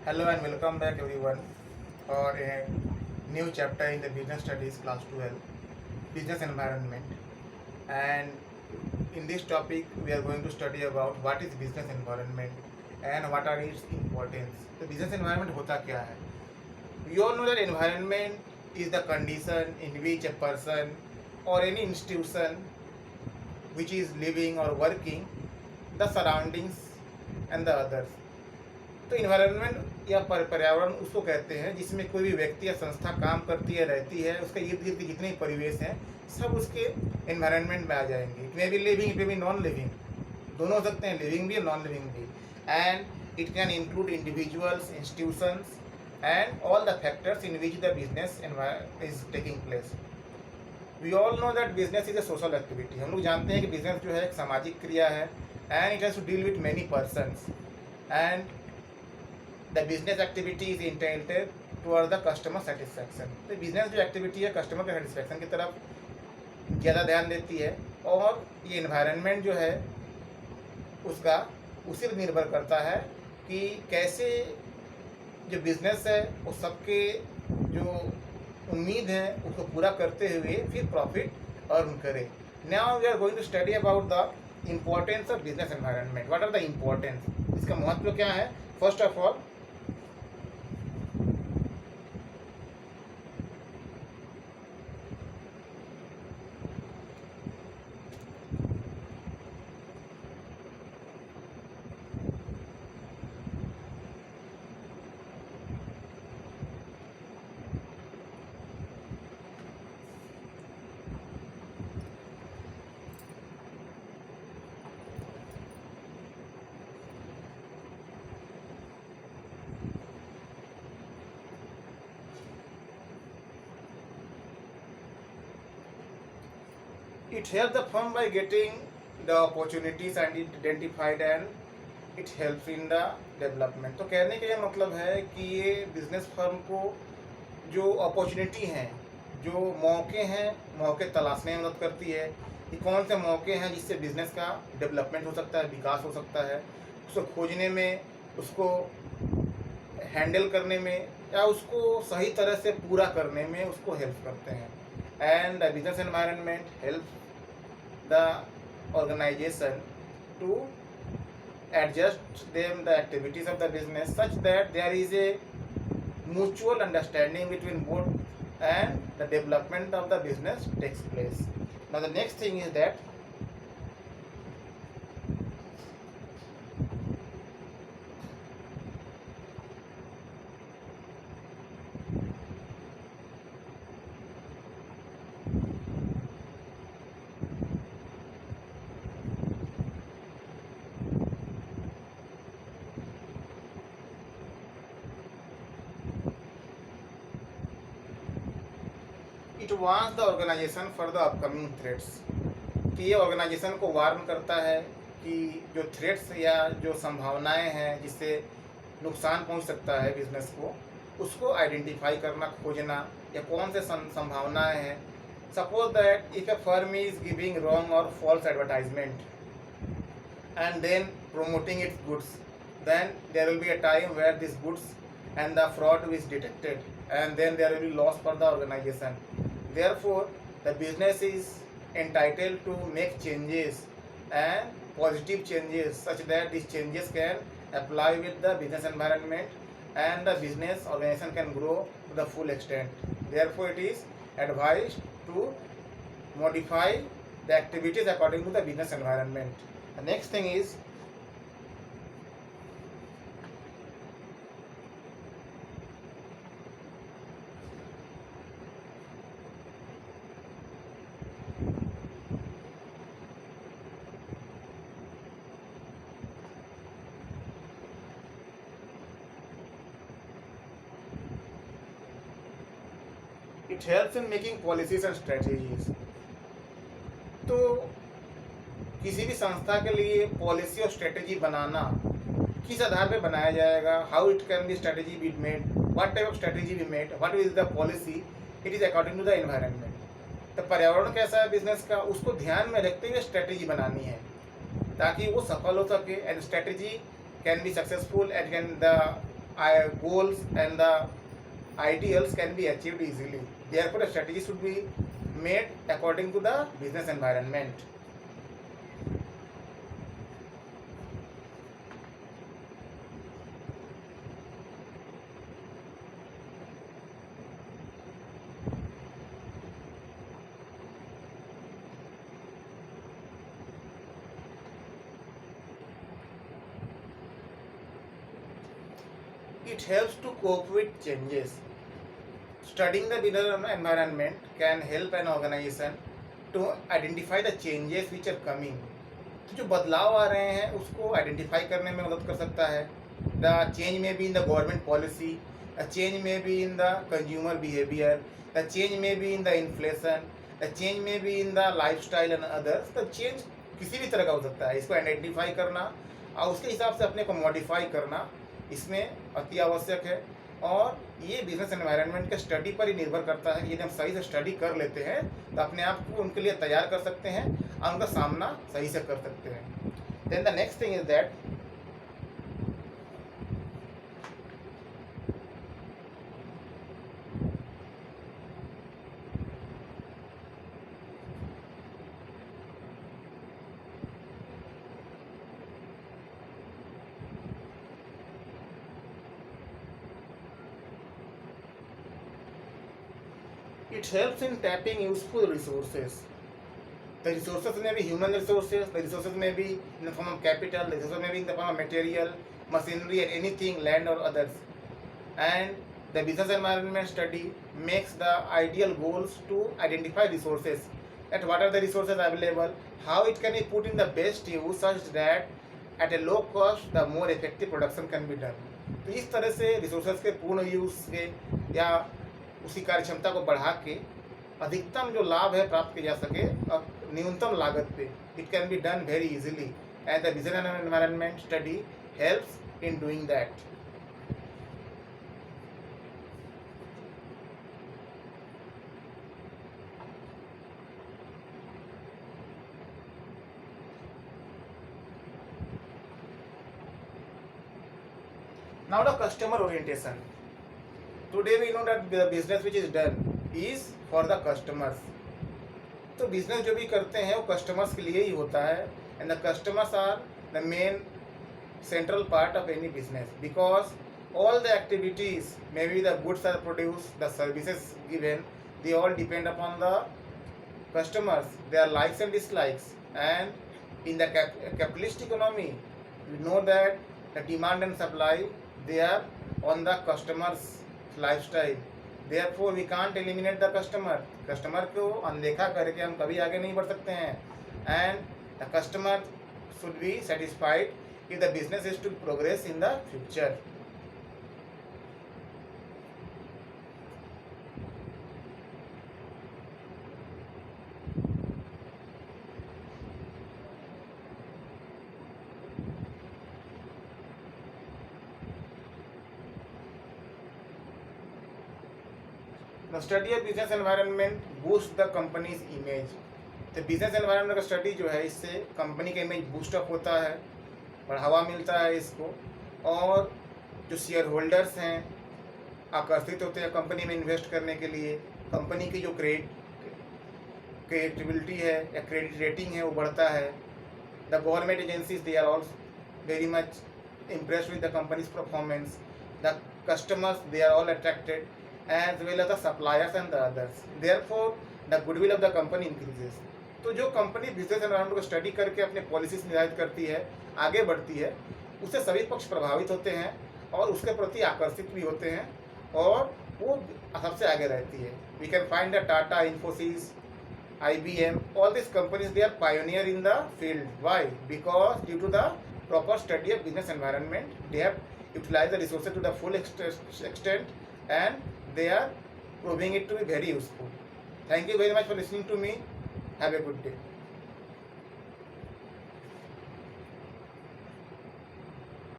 Hello and welcome back everyone for a new chapter in the business studies class 12 business environment. And in this topic we are going to study about what is business environment and what are its importance. The business environment hota kya hai? We all know that environment is the condition in which a person or any institution which is living or working, the surroundings and the others. तो environment या पर्यावरण उसको कहते हैं जिसमें कोई भी व्यक्ति या संस्था काम करती है, रहती है, उसके इर्द गिर्द जितने परिवेश हैं सब उसके इन्वायरमेंट में आ जाएंगे. It may be living, it may be non living, दोनों हो सकते हैं, लिविंग भी और नॉन लिविंग भी. And it can include individuals, institutions and all the factors in which the business is taking place. We all know that business is a social activity. हम लोग जानते हैं कि बिजनेस जो है एक सामाजिक क्रिया है and it has to deal with many persons and the business activity is intended toward the customer satisfaction. तो बिजनेस जो एक्टिविटी है कस्टमर के सेटिस्फैक्शन की तरफ ज़्यादा ध्यान देती है और ये इन्वायरमेंट जो है उसका उसी पर निर्भर करता है कि कैसे जो बिजनेस है वो सबके जो उम्मीद है उसको पूरा करते हुए फिर प्रॉफिट अर्न करे. Now we are going to study about the importance of business environment. What are the importance, इसका महत्व क्या है. First of all it helps the firm by getting the opportunities and it identified and it helps in the development. तो कहने का ये मतलब है कि ये बिजनेस फर्म को जो अपॉर्चुनिटी हैं, जो मौके हैं, मौके तलाशने में मदद करती है कि कौन से मौके हैं जिससे बिजनेस का डेवलपमेंट हो सकता है, विकास हो सकता है, उसको खोजने में, उसको हैंडल करने में या उसको सही तरह से पूरा करने में उसको हेल्प करते हैं. And the business environment help the organization to adjust them the activities of the business such that there is a mutual understanding between both and the development of the business takes place. Now the next thing is that it warns the organisation for the upcoming threats. कि ये organisation को warn करता है कि जो threats या जो संभावनाएं हैं जिससे नुकसान पहुंच सकता है बिजनेस को, उसको आइडेंटिफाई करना, खोजना या कौन से संभावनाएं हैं. Suppose that if a firm is giving wrong और false advertisement and then promoting its goods, then there will be a time where these goods and the fraud is detected and then there will be loss for the organization. Therefore the business is entitled to make changes and positive changes such that these changes can apply with the business environment and the business organization can grow to the full extent. Therefore it is advised to modify the activities according to the business environment. The next thing is it helps in making policies and strategies. तो किसी भी संस्था के लिए policy और strategy बनाना किस आधार पे बनाया जाएगा, how it can be strategy be made, what type of strategy be made, what is the policy, it is according to the environment. तो पर्यावरण कैसा है बिजनेस का, उसको ध्यान में रखते हुए स्ट्रेटेजी बनानी है ताकि वो सफल हो सके. And strategy can be successful and can the goals and the ideals can be achieved easily. Therefore, a strategy should be made according to the business environment. It helps to cope with changes. Studying the business environment can help an organization to identify the changes which are coming. तो जो बदलाव आ रहे हैं उसको identify करने में मदद कर सकता है. The change may be in the government policy, the change may be in the consumer behaviour, the change may be in the inflation, the change may be in the life style and others. The change किसी भी तरह का हो सकता है. इसको identify करना और उसके हिसाब से अपने को मॉडिफाई करना इसमें अति आवश्यक है. और ये बिजनेस एनवायरनमेंट के स्टडी पर ही निर्भर करता है. यदि हम सही से स्टडी कर लेते हैं तो अपने आप को उनके लिए तैयार कर सकते हैं और उनका सामना सही से कर सकते हैं. Then the next thing is that it helps in tapping useful resources. The resources may be human resources, the resources may be in the form of capital, the resources may be in the form of material, machinery and anything, land or others. And the business environment study makes the ideal goals to identify resources. That what are the resources available, how it can be put in the best use such that at a low cost the more effective production can be done. तो इस तरह से resources के पूर्ण use के या उसी कार्य क्षमता को बढ़ा के अधिकतम जो लाभ है प्राप्त किया जा सके और न्यूनतम लागत पे. It can be done very easily and the business environment study helps in doing that. Now the customer orientation. Today we know that the business which is done is for the customers. तो business जो भी करते हैं वो customers के लिए ही होता है. And the customers are the main central part of any business because all the activities, maybe the goods are produced, the services given, they all depend upon the customers, their likes and dislikes. And in the capitalist economy we know that the demand and supply, they are on the customer's lifestyle. Therefore we can't eliminate the customer. Customer को अनदेखा करके हम कभी आगे नहीं बढ़ सकते हैं. And the customer should be satisfied if the business is to progress in the future. The study of business environment boosts the company's image. तो बिजनेस एनवायरनमेंट का स्टडी जो है इससे कंपनी का इमेज बूस्टअप होता है, बढ़ावा मिलता है इसको. और जो शेयर होल्डर्स हैं आकर्षित होते हैं कंपनी में इन्वेस्ट करने के लिए. कंपनी की जो क्रेडिबिलिटी है या क्रेडिट रेटिंग है वो बढ़ता है. The government agencies they are also very much impressed with the company's performance. The customers, they are all attracted, as well as the suppliers and the others. Therefore, the goodwill of the company increases. तो जो company business environment को study करके अपने policies निर्धारित करती है, आगे बढ़ती है, उससे सभी पक्ष प्रभावित होते हैं और उसके प्रति आकर्षित भी होते हैं और वो सबसे आगे रहती है. We can find the Tata, Infosys, IBM, all these companies, they are pioneer in the field. Why? Because due to the proper study of business environment, they have utilized the resources to the full extent and they are proving it to be very useful. Thank you very much for listening to me. Have a good day.